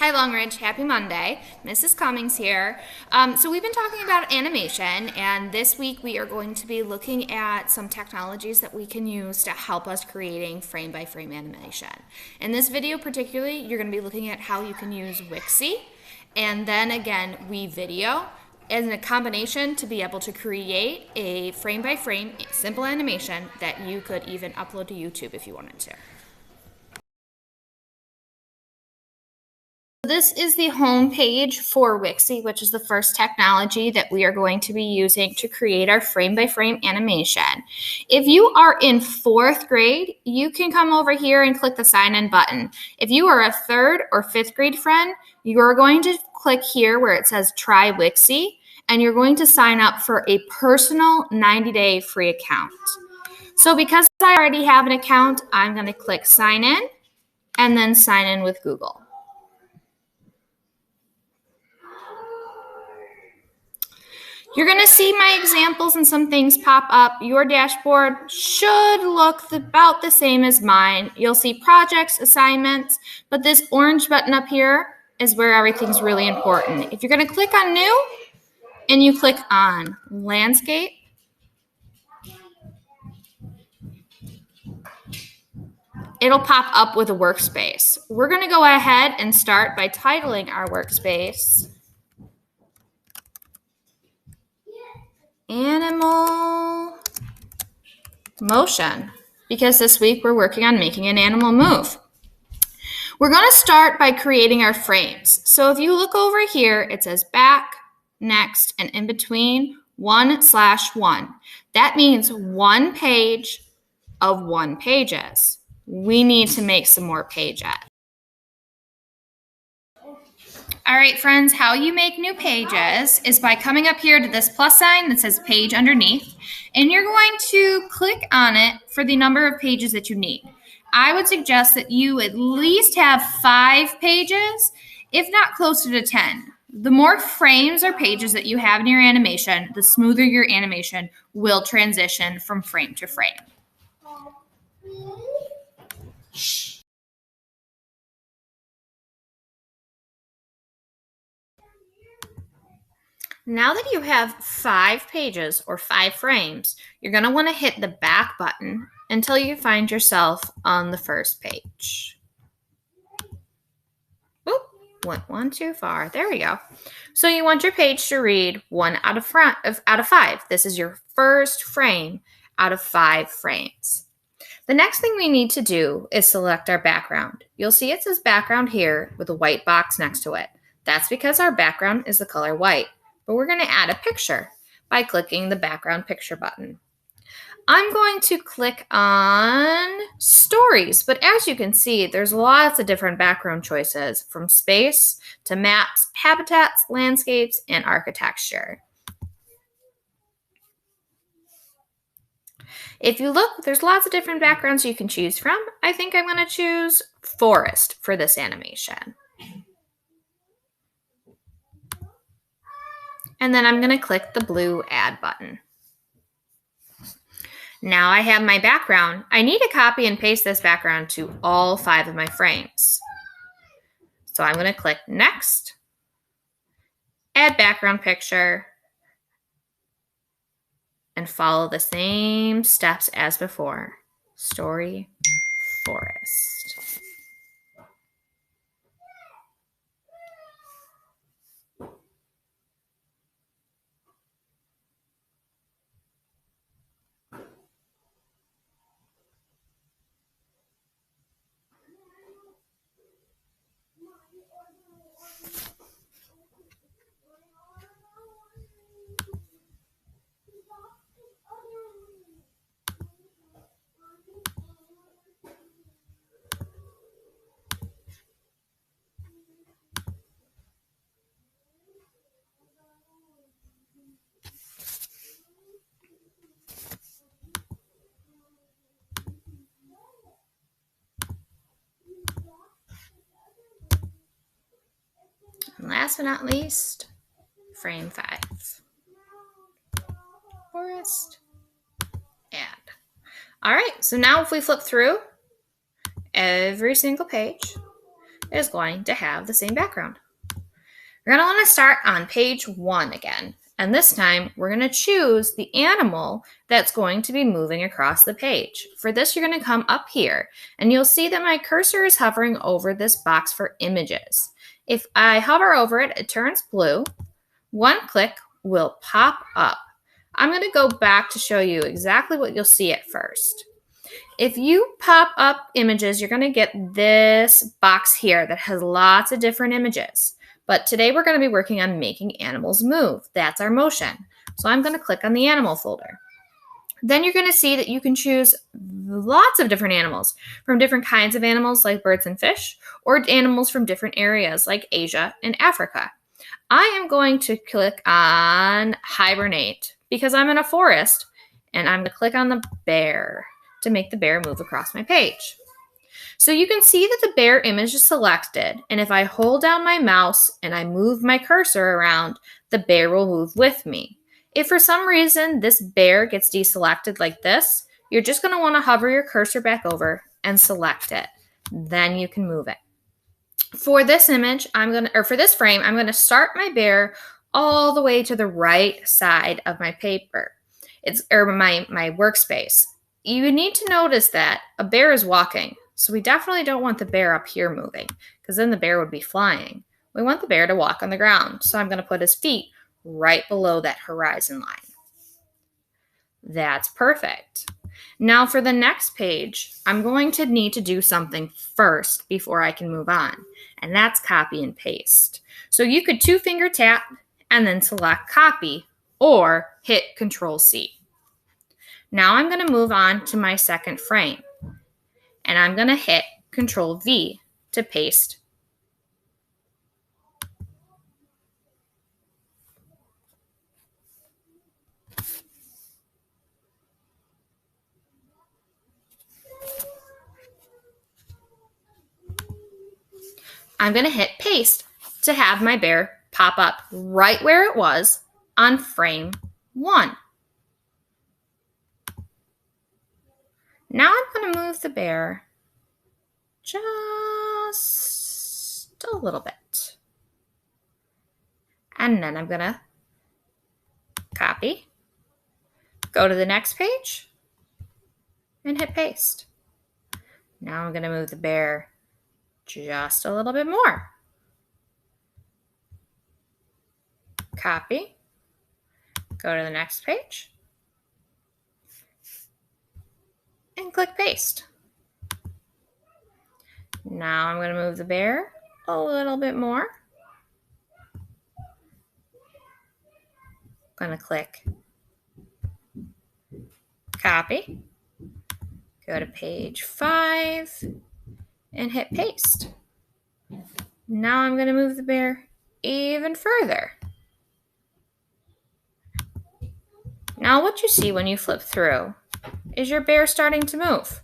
Hi Long Ridge, happy Monday. Mrs. Cummings here. So we've been talking about animation, and this week we are going to be looking at some technologies that we can use to help us creating frame-by-frame animation. In this video particularly, you're going to be looking at how you can use WIXIE, and then again, WeVideo as a combination to be able to create a frame-by-frame simple animation that you could even upload to YouTube if you wanted to. This is the home page for WIXIE, which is the first technology that we are going to be using to create our frame-by-frame animation. If you are in 4th grade, you can come over here and click the sign in button. If you are a 3rd or 5th grade friend, you're going to click here where it says try WIXIE, and you're going to sign up for a personal 90-day free account. So because I already have an account, I'm going to click sign in and then sign in with Google. You're going to see my examples and some things pop up. Your dashboard should look about the same as mine. You'll see projects, assignments, but this orange button up here is where everything's really important. If you're going to click on New and you click on Landscape, it'll pop up with a workspace. We're going to go ahead and start by titling our workspace Animal Motion, because this week we're working on making an animal move. We're going to start by creating our frames. So if you look over here, it says back, next, and in between 1/1. That means 1 page of 1 pages. We need to make some more pages. All right, friends, how you make new pages is by coming up here to this plus sign that says page underneath, and you're going to click on it for the number of pages that you need. I would suggest that you at least have 5 pages, if not closer to 10. The more frames or pages that you have in your animation, the smoother your animation will transition from frame to frame. Now that you have 5 pages or 5 frames, you're going to want to hit the back button until you find yourself on the first page. Oop, went one too far. There we go. So you want your page to read 1 out of 5. This is your first frame out of 5 frames. The next thing we need to do is select our background. You'll see it says background here with a white box next to it. That's because our background is the color white. But we're going to add a picture by clicking the background picture button. I'm going to click on stories, but as you can see, there's lots of different background choices from space to maps, habitats, landscapes, and architecture. If you look, there's lots of different backgrounds you can choose from. I think I'm going to choose forest for this animation. And then I'm going to click the blue add button. Now I have my background. I need to copy and paste this background to all 5 of my frames. So I'm going to click next, add background picture, and follow the same steps as before. Story, forest. And last but not least, frame 5. Forest, add. All right, so now if we flip through every single page, is going to have the same background. We're going to want to start on page 1 again. And this time, we're going to choose the animal that's going to be moving across the page. For this, you're going to come up here, and you'll see that my cursor is hovering over this box for images. If I hover over it, it turns blue. One click will pop up. I'm going to go back to show you exactly what you'll see at first. If you pop up images, you're going to get this box here that has lots of different images. But today we're going to be working on making animals move. That's our motion. So I'm going to click on the animal folder. Then you're going to see that you can choose lots of different animals, from different kinds of animals like birds and fish, or animals from different areas like Asia and Africa. I am going to click on hibernate because I'm in a forest, and I'm going to click on the bear to make the bear move across my page. So you can see that the bear image is selected, and if I hold down my mouse and I move my cursor around, the bear will move with me. If for some reason this bear gets deselected like this, you're just going to want to hover your cursor back over and select it. Then you can move it. For this image, for this frame, I'm going to start my bear all the way to the right side of my paper. My workspace. You need to notice that a bear is walking. So we definitely don't want the bear up here moving, because then the bear would be flying. We want the bear to walk on the ground. So I'm going to put his feet right below that horizon line. That's perfect. Now for the next page, I'm going to need to do something first before I can move on, and that's copy and paste. So you could 2-finger tap and then select copy, or hit Control-C. Now I'm going to move on to my second frame, and I'm going to hit Control-V to paste. I'm going to hit paste to have my bear pop up right where it was on frame 1. Now I'm going to move the bear just a little bit. And then I'm going to copy, go to the next page, and hit paste. Now I'm going to move the bear just a little bit more. Copy, go to the next page, and click paste. Now I'm going to move the bear a little bit more. I'm going to click copy, go to page 5, and hit paste. Now I'm going to move the bear even further. Now what you see when you flip through is your bear starting to move.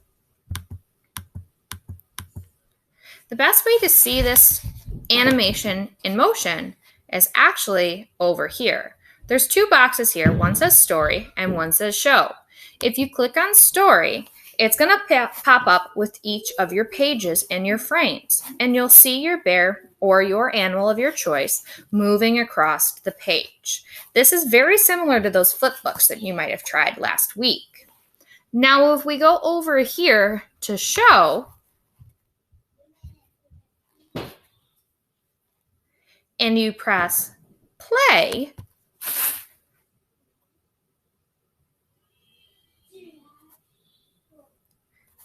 The best way to see this animation in motion is actually over here. There's 2 boxes here. One says story and one says show. If you click on story, it's going to pop up with each of your pages in your frames, and you'll see your bear or your animal of your choice moving across the page. This is very similar to those flip books that you might have tried last week. Now, if we go over here to show, and you press play,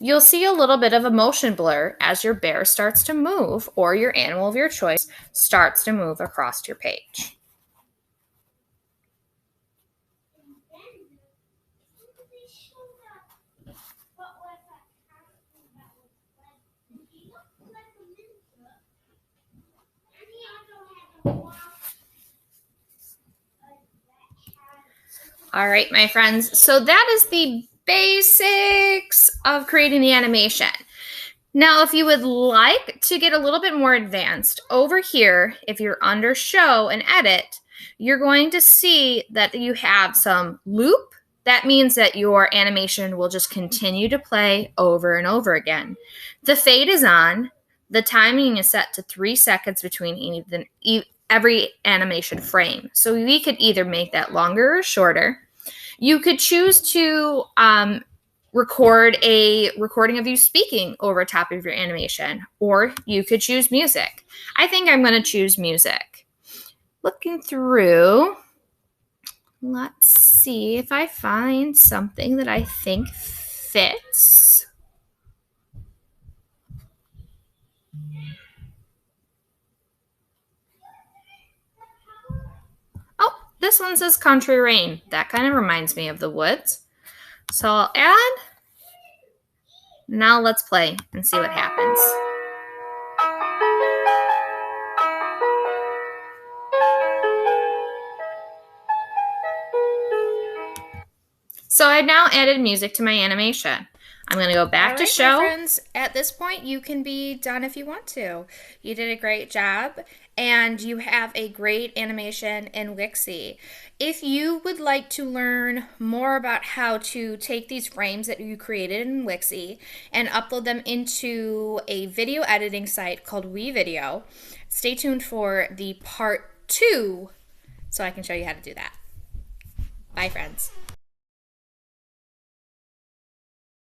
you'll see a little bit of a motion blur as your bear starts to move, or your animal of your choice starts to move across your page. All right, my friends, so that is the basics of creating the animation. Now, if you would like to get a little bit more advanced, over here, if you're under show and edit, you're going to see that you have some loop. That means that your animation will just continue to play over and over again. The fade is on. The timing is set to 3 seconds between every animation frame. So we could either make that longer or shorter. You could choose to record a recording of you speaking over top of your animation, or you could choose music. I think I'm going to choose music. Looking through, let's see if I find something that I think fits. Oh, this one says country rain. That kind of reminds me of the woods. So I'll add. Now let's play and see what happens. So I now added music to my animation. I'm going to go back to show. My friends, at this point, you can be done if you want to. You did a great job, and you have a great animation in WIXIE. If you would like to learn more about how to take these frames that you created in WIXIE and upload them into a video editing site called WeVideo, stay tuned for the part 2 so I can show you how to do that. Bye, friends.